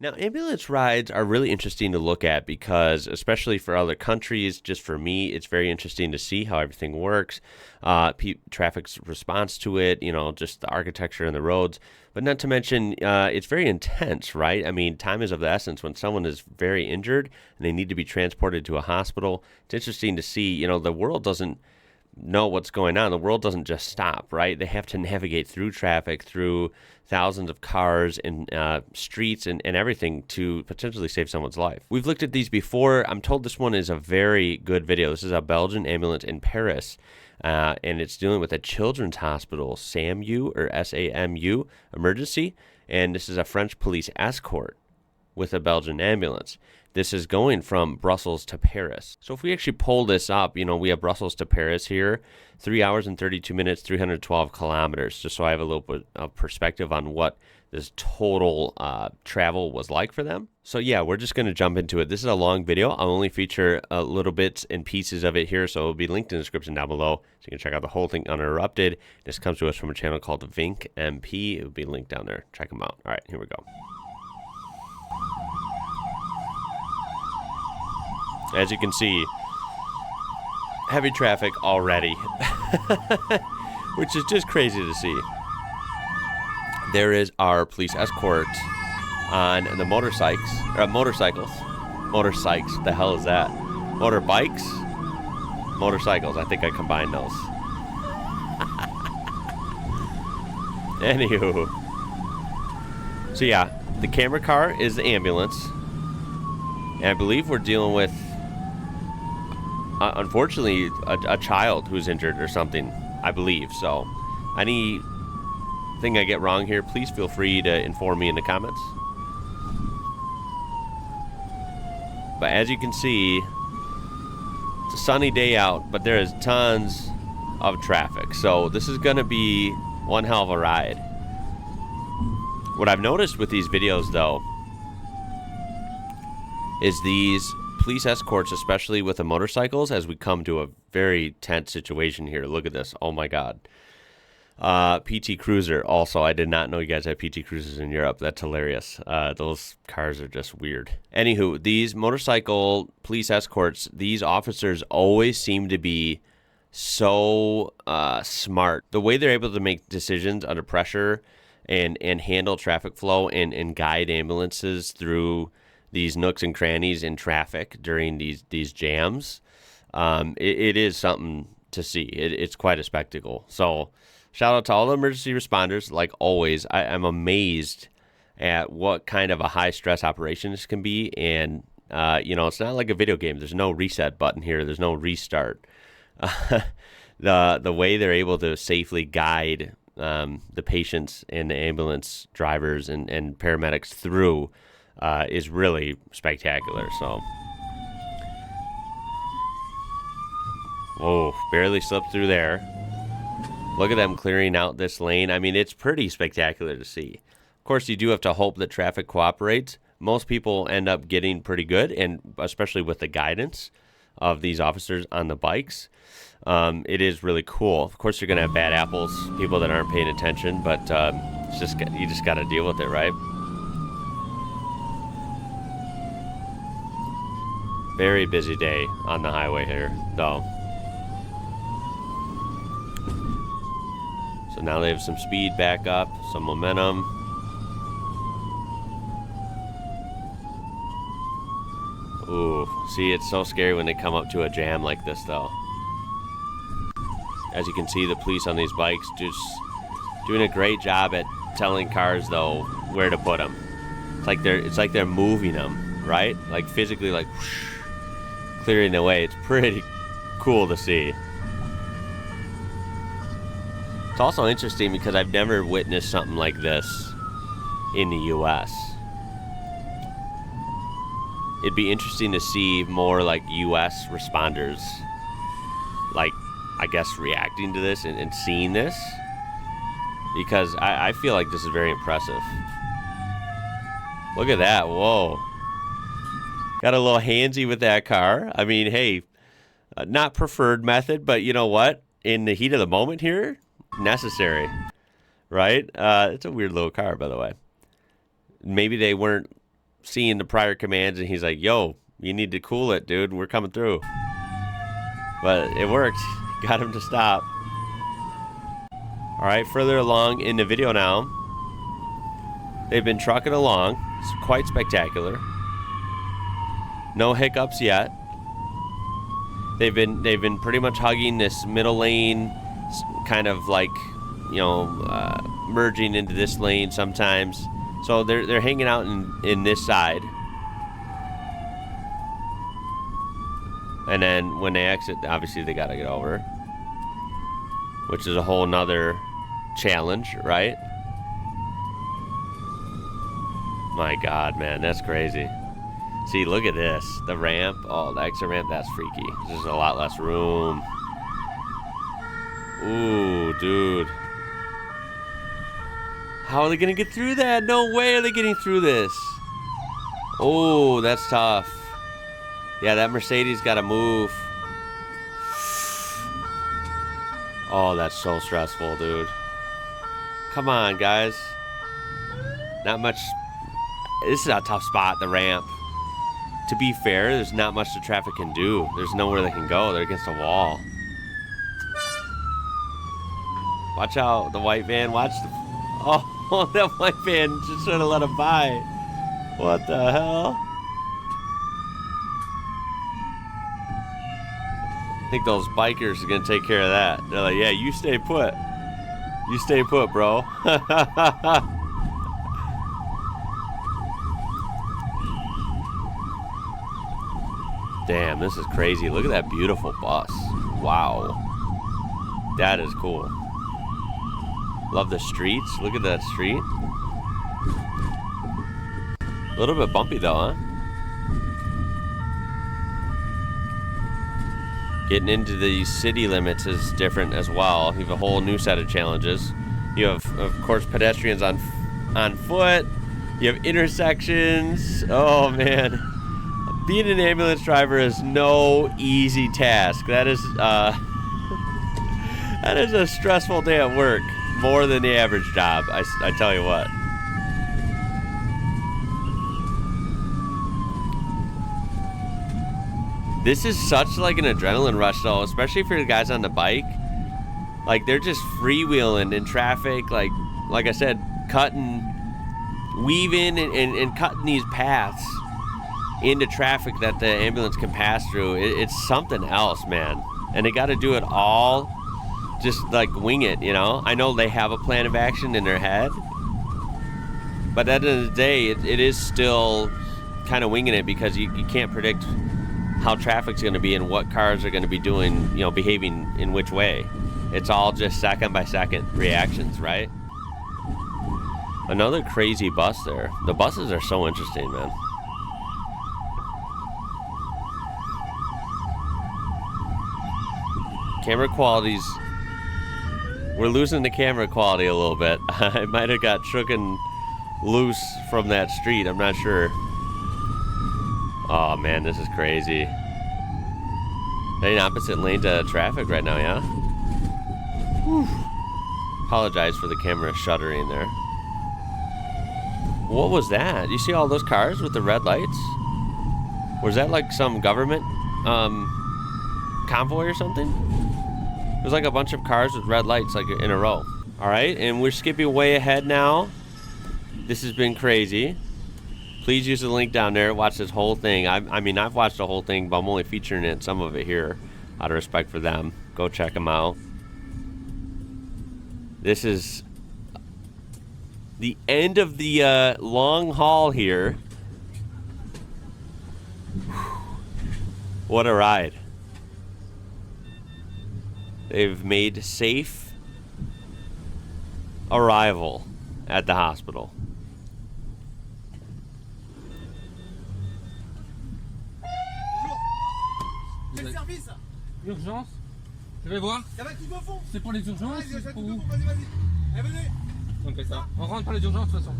Now, ambulance rides are really interesting to look at because, especially for other countries, just for me, it's very interesting to see how everything works, traffic's response to it, just the architecture and the roads. But not to mention, it's very intense, right? I mean, time is of the essence. When someone is very injured and they need to be transported to a hospital, it's interesting to see, the world doesn't know what's going on. The world doesn't just stop, right? They have to navigate through traffic, through thousands of cars and streets and everything to potentially save someone's life. We've looked at these before. I'm told this one is a very good video. This is a Belgian ambulance in Paris, and it's dealing with a children's hospital, SAMU or SAMU emergency, and this is a French police escort with a Belgian ambulance. This is going from Brussels to Paris. So if we actually pull this up, we have Brussels to Paris here, 3 hours and 32 minutes, 312 kilometers, just so I have a little bit of perspective on what this total travel was like for them. So yeah, we're just going to jump into it. This is a long video. I'll only feature little bits and pieces of it here, so it'll be linked in the description down below, so you can check out the whole thing uninterrupted. This comes to us from a channel called Vink MP. It will be linked down there. Check them out. All right, here we go. As you can see, heavy traffic already, which is just crazy to see. There is our police escort on the motorcycles. Motorcycles, the hell is that? Motorbikes? Motorcycles, I think I combined those. Anywho. So yeah, the camera car is the ambulance. And I believe we're dealing with, unfortunately, a child who's injured or something, I believe. So anything I get wrong here, please feel free to inform me in the comments. But as you can see, it's a sunny day out, but there is tons of traffic. So this is going to be one hell of a ride. What I've noticed with these videos, though, is these police escorts, especially with the motorcycles, as we come to a very tense situation here. Look at this. Oh, my God. PT Cruiser. Also, I did not know you guys had PT Cruisers in Europe. That's hilarious. Those cars are just weird. Anywho, these motorcycle police escorts, these officers always seem to be so smart. The way they're able to make decisions under pressure and handle traffic flow and guide ambulances through these nooks and crannies in traffic during these jams, it is something to see. It's quite a spectacle. So shout out to all the emergency responders. Like always, I'm amazed at what kind of a high stress operation this can be. And, it's not like a video game. There's no reset button here. There's no restart. The way they're able to safely guide the patients and the ambulance drivers and paramedics through is really spectacular. So, whoa, barely slipped through there. Look at them clearing out this lane. I mean, it's pretty spectacular to see. Of course, you do have to hope that traffic cooperates. Most people end up getting pretty good, and especially with the guidance of these officers on the bikes, it is really cool. Of course, you're going to have bad apples, people that aren't paying attention, but you just got to deal with it, right? Very busy day on the highway here, though. So now they have some speed back up, some momentum. Ooh, see, it's so scary when they come up to a jam like this, though. As you can see, the police on these bikes just doing a great job at telling cars, though, where to put them. It's like they're moving them, right? Like physically, like whoosh, clearing the way. It's pretty cool to see. It's also interesting because I've never witnessed something like this in the U.S. It'd be interesting to see more like U.S. responders, like, I guess, reacting to this and seeing this, because I feel like this is very impressive. Look at that. Whoa. Got a little handsy with that car. I mean, hey, not preferred method, but you know what? In the heat of the moment here, necessary, right? It's a weird little car, by the way. Maybe they weren't seeing the prior commands, and he's like, yo, you need to cool it, dude. We're coming through. But it worked. Got him to stop. All right, further along in the video now. They've been trucking along. It's quite spectacular. No hiccups yet. They've been pretty much hugging this middle lane, kind of like, you know, merging into this lane sometimes. So they're hanging out in this side. And then when they exit, obviously they gotta get over, which is a whole nother challenge, right? My God, man, that's crazy. See, look at this. The ramp. Oh, the exit ramp, that's freaky. There's a lot less room. Ooh, dude. How are they gonna get through that? No way are they getting through this. Oh, that's tough. Yeah, that Mercedes gotta move. Oh, that's so stressful, dude. Come on, guys. Not much. This is a tough spot, the ramp. To be fair, there's not much the traffic can do. There's nowhere they can go. They're against a wall. Watch out, the white van. Watch the... Oh, that white van just trying to let him by. What the hell? I think those bikers are going to take care of that. They're like, yeah, you stay put. You stay put, bro. Damn, this is crazy. Look at that beautiful bus. Wow. That is cool. Love the streets. Look at that street. A little bit bumpy though, huh? Getting into the city limits is different as well. You have a whole new set of challenges. You have, of course, pedestrians on foot. You have intersections. Oh, man. Being an ambulance driver is no easy task. That is that is a stressful day at work. More than the average job, I tell you what. This is such like an adrenaline rush though, especially for the guys on the bike. Like they're just freewheeling in traffic, like I said, cutting, weaving and cutting these paths into traffic that the ambulance can pass through. It's something else, man. And they got to do it all just like wing it, you know? I know they have a plan of action in their head, but at the end of the day, it is still kind of winging it because you can't predict how traffic's going to be and what cars are going to be doing, you know, behaving in which way. It's all just second by second reactions, right? Another crazy bus there. The buses are so interesting, man. Camera quality's... We're losing the camera quality a little bit. I might have got shooken loose from that street. I'm not sure. Oh, man, this is crazy. They're in opposite lanes of traffic right now, yeah? Whew. Apologize for the camera shuddering there. What was that? You see all those cars with the red lights? Was that like some government convoy or something? There's like a bunch of cars with red lights like in a row. All right, and we're skipping way ahead now. This has been crazy. Please use the link down there. Watch this whole thing. I mean, I've watched the whole thing, but I'm only featuring it, some of it here, out of respect for them. Go check them out. This is the end of the long haul here. What a ride. They've made safe arrival at the hospital. Quel service? Urgence. Je vais voir. Ça va tout au fond. C'est pour les urgences. Vas-y, C'est pour tout au où? fond, vas-y. Allez, venez. On fait ça. On rentre par les urgences de toute façon.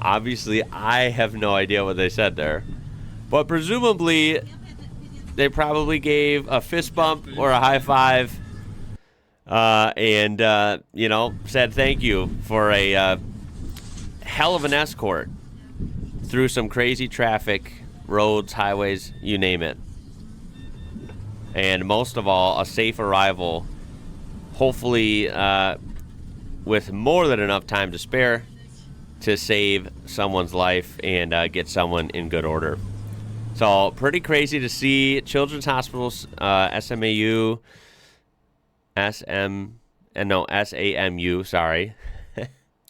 Obviously, I have no idea what they said there. But presumably, they probably gave a fist bump or a high five and, you know, said thank you for a hell of an escort. through some crazy traffic, roads, highways, you name it. And most of all, a safe arrival, hopefully with more than enough time to spare to save someone's life and get someone in good order. So pretty crazy to see. Children's Hospitals, SAMU, sorry.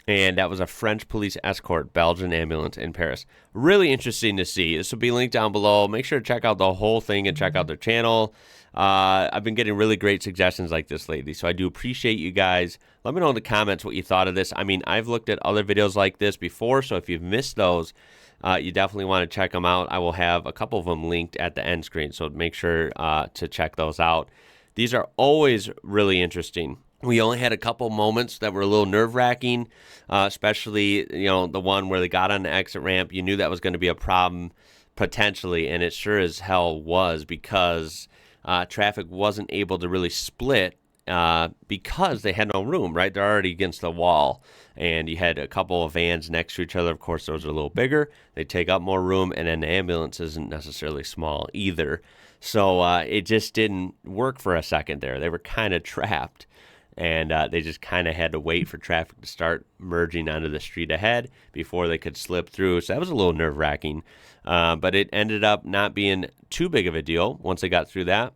And that was a French police escort, Belgian ambulance in Paris. Really interesting to see. This will be linked down below. Make sure to check out the whole thing and check out their channel. I've been getting really great suggestions like this lately, so I do appreciate you guys. Let me know in the comments what you thought of this. I mean, I've looked at other videos like this before, so if you've missed those, you definitely want to check them out. I will have a couple of them linked at the end screen, so make sure to check those out. These are always really interesting. We only had a couple moments that were a little nerve-wracking, especially, the one where they got on the exit ramp. You knew that was going to be a problem potentially, and it sure as hell was, because traffic wasn't able to really split because they had no room, right? They're already against the wall, and you had a couple of vans next to each other. Of course, those are a little bigger. They take up more room, and then the ambulance isn't necessarily small either. So it just didn't work for a second there. They were kind of trapped. And they just kind of had to wait for traffic to start merging onto the street ahead before they could slip through. So that was a little nerve-wracking. But it ended up not being too big of a deal once they got through that.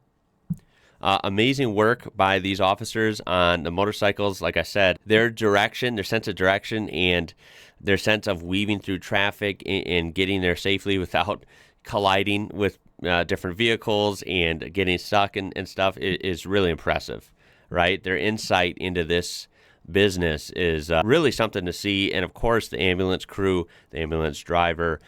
Amazing work by these officers on the motorcycles. Like I said, their sense of direction, and their sense of weaving through traffic and getting there safely without colliding with different vehicles and getting stuck and stuff is really impressive. Right? Their insight into this business is really something to see. And of course, the ambulance crew, the ambulance driver,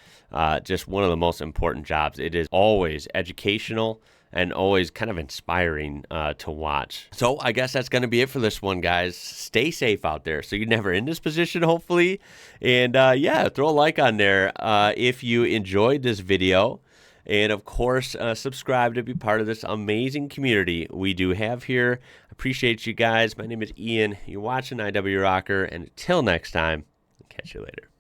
just one of the most important jobs. It is always educational and always kind of inspiring to watch. So I guess that's going to be it for this one, guys. Stay safe out there so you're never in this position, hopefully. And yeah, throw a like on there if you enjoyed this video. And of course, subscribe to be part of this amazing community we do have here. Appreciate you guys. My name is Ian. You're watching IWrocker. And until next time, catch you later.